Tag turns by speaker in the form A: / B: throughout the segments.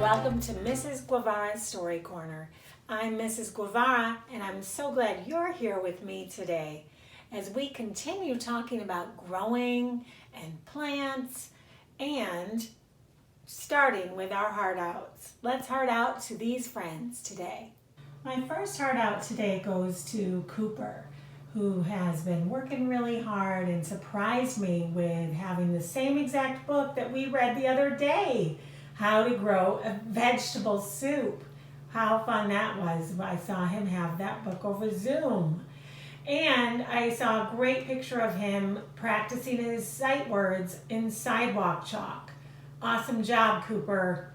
A: Welcome to Mrs. Guevara's Story Corner. I'm Mrs. Guevara, and I'm so glad you're here with me today as we continue talking about growing and plants and starting with our heart outs. Let's heart out to these friends today. My first heart out today goes to Cooper, who has been working really hard and surprised me with having the same exact book that we read the other day, How to Grow a Vegetable Soup. How fun that was. I saw him have that book over Zoom. And I saw a great picture of him practicing his sight words in sidewalk chalk. Awesome job, Cooper.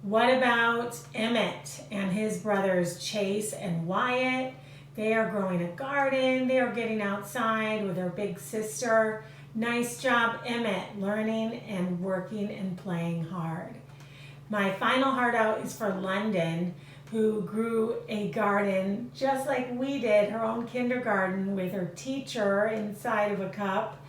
A: What about Emmett and his brothers Chase and Wyatt? They are growing a garden. They are getting outside with their big sister. Nice job, Emmett, learning and working and playing hard. My final heart out is for London, who grew a garden just like we did, her own kindergarten with her teacher inside of a cup.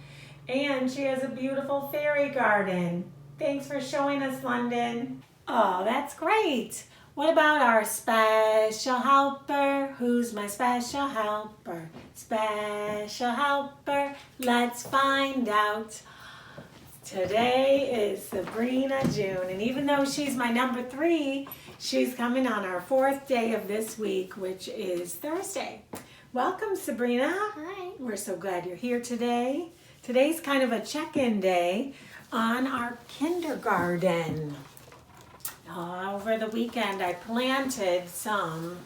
A: And she has a beautiful fairy garden. Thanks for showing us, London. Oh, that's great. What about our special helper? Who's my special helper? Special helper, let's find out. Today is Sabrina June, and even though she's my number 3, she's coming on our 4th day of this week, which is Thursday. Welcome, Sabrina.
B: Hi.
A: We're so glad you're here today. Today's kind of a check-in day on our kindergarten. Over the weekend, I planted some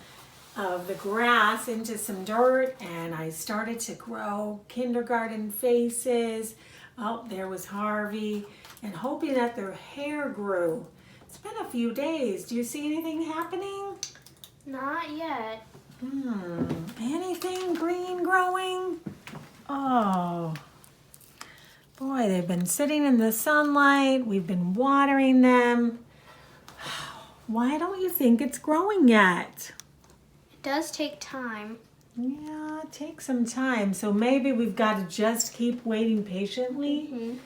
A: of the grass into some dirt, and I started to grow kindergarten faces. Oh, there was Harvey, and hoping that their hair grew. It's been a few days. Do you see anything happening?
B: Not yet.
A: Anything green growing? Oh, boy, they've been sitting in the sunlight. We've been watering them. Why don't you think it's growing yet?
B: It does take time.
A: Yeah, it takes some time. So maybe we've got to just keep waiting patiently.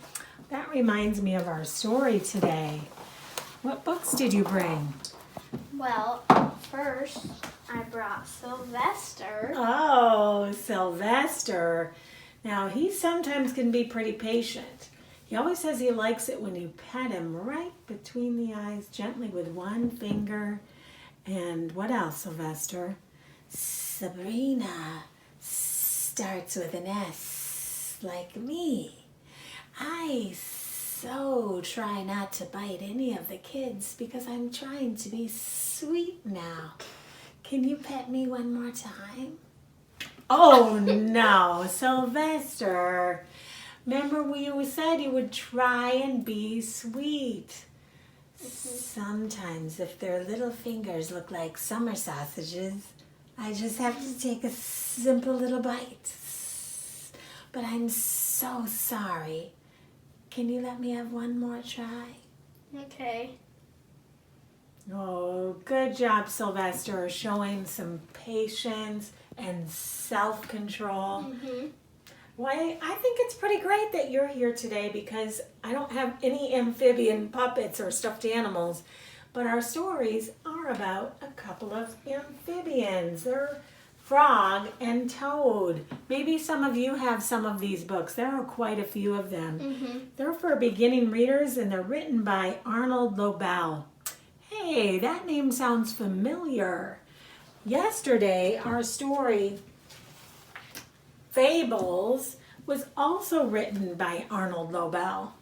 A: That reminds me of our story today. What books did you bring?
B: Well, first I brought Sylvester.
A: Oh, Sylvester. Now, he sometimes can be pretty patient. He always says he likes it when you pet him right between the eyes, gently with one finger. And what else, Sylvester? Sabrina starts with an S, like me. I so try not to bite any of the kids because I'm trying to be sweet now. Can you pet me one more time? Oh, no, Sylvester. Remember you said you would try and be sweet. Sometimes if their little fingers look like summer sausages, I just have to take a simple little bite. But I'm so sorry. Can you let me have one more try?
B: Okay.
A: Oh, good job, Sylvester, showing some patience and self-control. Why, I think it's pretty great that you're here today because I don't have any amphibian puppets or stuffed animals, but our stories are about a couple of amphibians. They're Frog and Toad. Maybe some of you have some of these books. There are quite a few of them. They're for beginning readers, and they're written by Arnold Lobel. Hey, that name sounds familiar. Yesterday, our story Fables was also written by Arnold Lobel.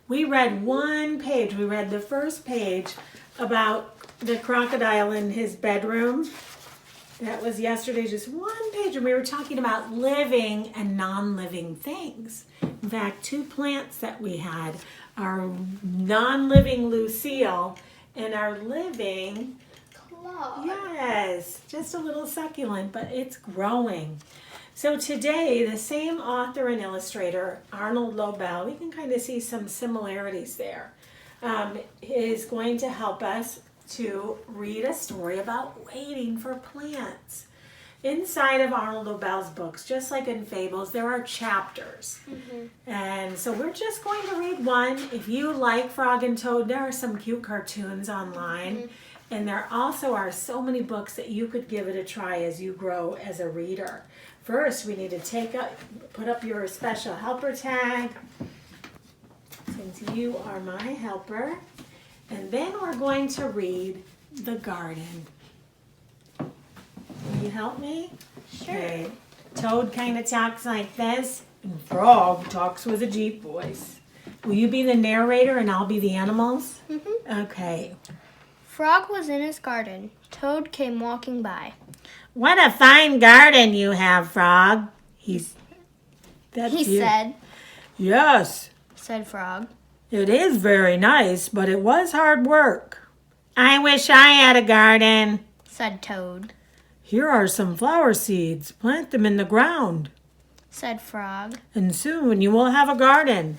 A: We read one page. We read the first page about the crocodile in his bedroom. That was yesterday, just one page, and we were talking about living and non-living things. In fact, 2 plants that we had, our non-living Lucille and our living
B: Claude.
A: Yes, just a little succulent, but it's growing. So today, the same author and illustrator, Arnold Lobel, we can kind of see some similarities there, is going to help us to read a story about waiting for plants. inside of Arnold Lobel's books, just like in Fables, there are chapters. And so we're just going to read one. If you like Frog and Toad, there are some cute cartoons online. And there also are so many books that you could give it a try as you grow as a reader. First, we need to put up your special helper tag, since you are my helper. And then we're going to read The Garden. Will you help me?
B: Sure.
A: Okay. Toad kind of talks like this, and Frog talks with a deep voice. Will you be the narrator and I'll be the animals? Okay.
B: Frog was in his garden. Toad came walking by.
A: What a fine garden you have, Frog. He
B: said,
A: Yes,
B: said Frog.
A: it is very nice, but it was hard work. I wish I had a garden,
B: Said Toad.
A: Here are some flower seeds. Plant them in the ground,
B: Said Frog.
A: and soon you will have a garden.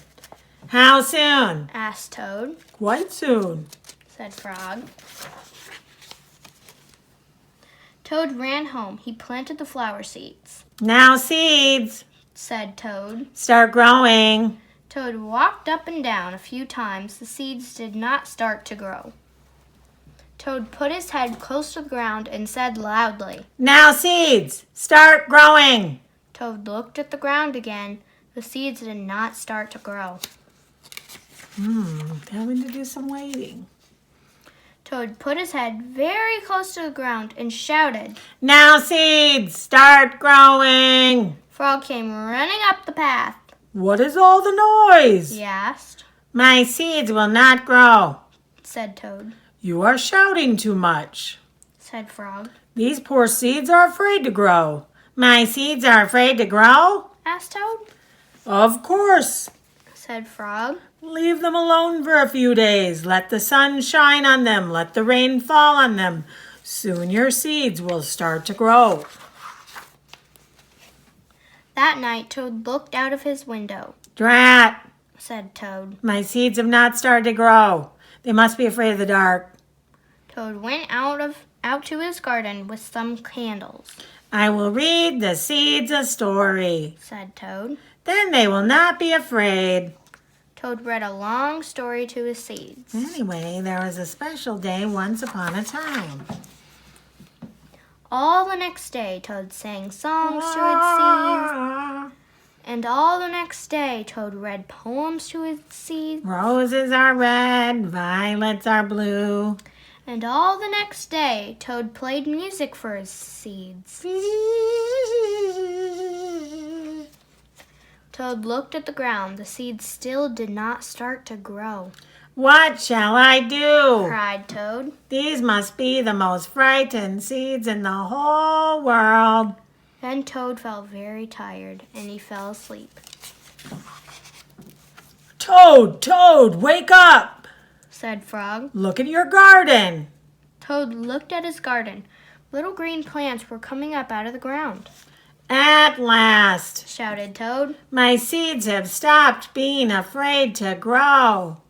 A: How soon?
B: Asked Toad.
A: Quite soon.
B: Said Frog. Toad ran home. He planted the flower seeds.
A: Now seeds,
B: Said Toad.
A: start growing.
B: Toad walked up and down a few times. The seeds did not start to grow. Toad put his head close to the ground and said loudly,
A: Now seeds, start growing.
B: Toad looked at the ground again. The seeds did not start to grow.
A: Having to do some waiting.
B: Toad put his head very close to the ground and shouted.
A: Now seeds, start growing.
B: Frog came running up the path.
A: What is all the noise?
B: He asked.
A: My seeds will not grow.
B: Said Toad.
A: You are shouting too much.
B: Said Frog.
A: These poor seeds are afraid to grow. My seeds are afraid to grow?
B: Asked Toad.
A: Of course.
B: Said Frog.
A: Leave them alone for a few days. Let the sun shine on them. Let the rain fall on them. Soon your seeds will start to grow.
B: That night Toad looked out of his window.
A: Drat!
B: Said Toad.
A: My seeds have not started to grow. They must be afraid of the dark.
B: Toad went out to his garden with some candles.
A: I will read the seeds a story.
B: Said Toad.
A: Then they will not be afraid.
B: Toad read a long story to his seeds.
A: Anyway, there was a special day once upon a time.
B: All the next day, Toad sang songs to its seeds. And all the next day, Toad read poems to its seeds.
A: Roses are red, violets are blue.
B: And all the next day, Toad played music for his seeds. Toad looked at the ground. The seeds still did not start to grow.
A: What shall I do?
B: Cried Toad.
A: These must be the most frightened seeds in the whole world.
B: Then Toad felt very tired, and he fell asleep.
A: Toad, Toad, wake up!
B: Said Frog.
A: Look at your garden.
B: Toad looked at his garden. Little green plants were coming up out of the ground.
A: At last,
B: Shouted Toad.
A: my seeds have stopped being afraid to grow.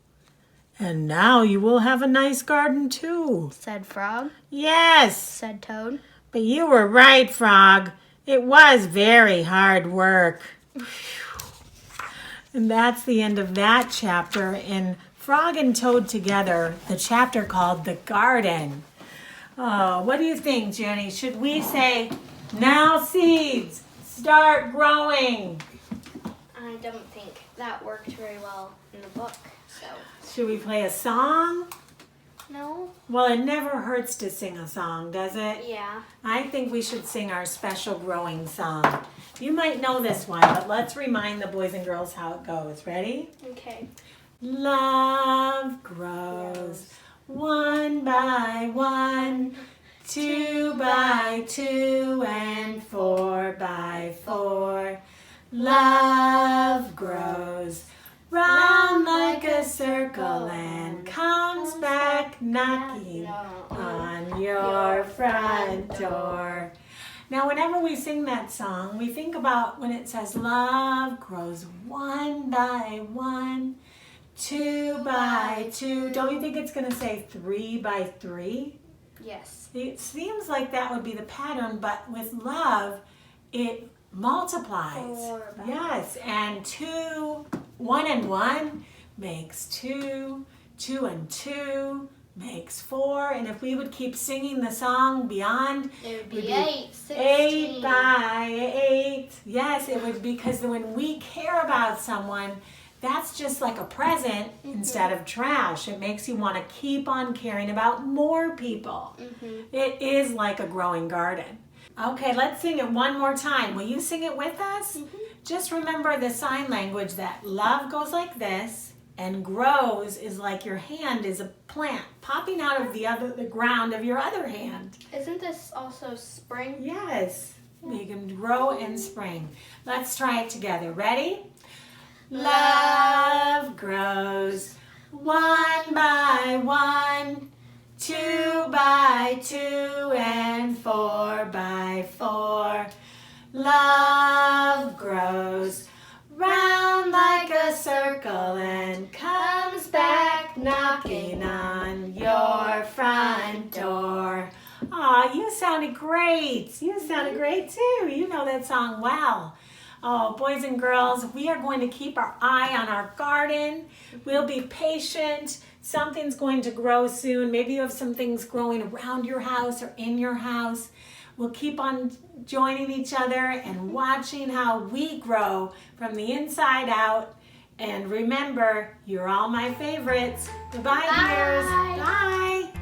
A: And now you will have a nice garden too.
B: Said Frog.
A: Yes,
B: Said Toad.
A: but you were right, Frog. It was very hard work. And that's the end of that chapter in Frog and Toad Together, the chapter called The Garden. What do you think, Jenny? Should we say, now seeds, start growing?
B: I don't think that worked very well in the book, so.
A: Should we play a song?
B: No?
A: Well, it never hurts to sing a song, does it?
B: Yeah.
A: I think we should sing our special growing song. You might know this one, but let's remind the boys and girls how it goes. Ready?
B: Okay.
A: Love grows one by one, 2 by 2, and 4 by 4. Love grows round like a circle and comes back knocking on your front door. Now, whenever we sing that song, we think about when it says love grows 1 by 1, 2 by 2. Don't you think it's going to say 3 by 3?
B: Yes.
A: It seems like that would be the pattern, but with love, it multiplies.
B: 4 by
A: Yes, and 2, 1 and 1 makes 2, 2 and 2 makes 4, and if we would keep singing the song beyond,
B: It would
A: would
B: be
A: be
B: 8, 16.
A: 8 by 8. Yes, it would, because when we care about someone, that's just like a present instead of trash. It makes you want to keep on caring about more people. It is like a growing garden. Okay, let's sing it one more time. Will you sing it with us? Just remember the sign language that love goes like this, and grows is like your hand is a plant popping out of the ground of your other hand.
B: Isn't this also spring?
A: Yes, we can grow and spring. Let's try it together. Ready? Love grows 1 by 1, 2 by 2, and 4 by 4. Love grows round like a circle and comes back knocking on your front door. Aw, you sounded great. You sounded great too. You know that song well. Oh, boys and girls, we are going to keep our eye on our garden. We'll be patient. Something's going to grow soon. Maybe you have some things growing around your house or in your house. We'll keep on joining each other and watching how we grow from the inside out. And remember, you're all my favorites. Goodbye, dears. Bye.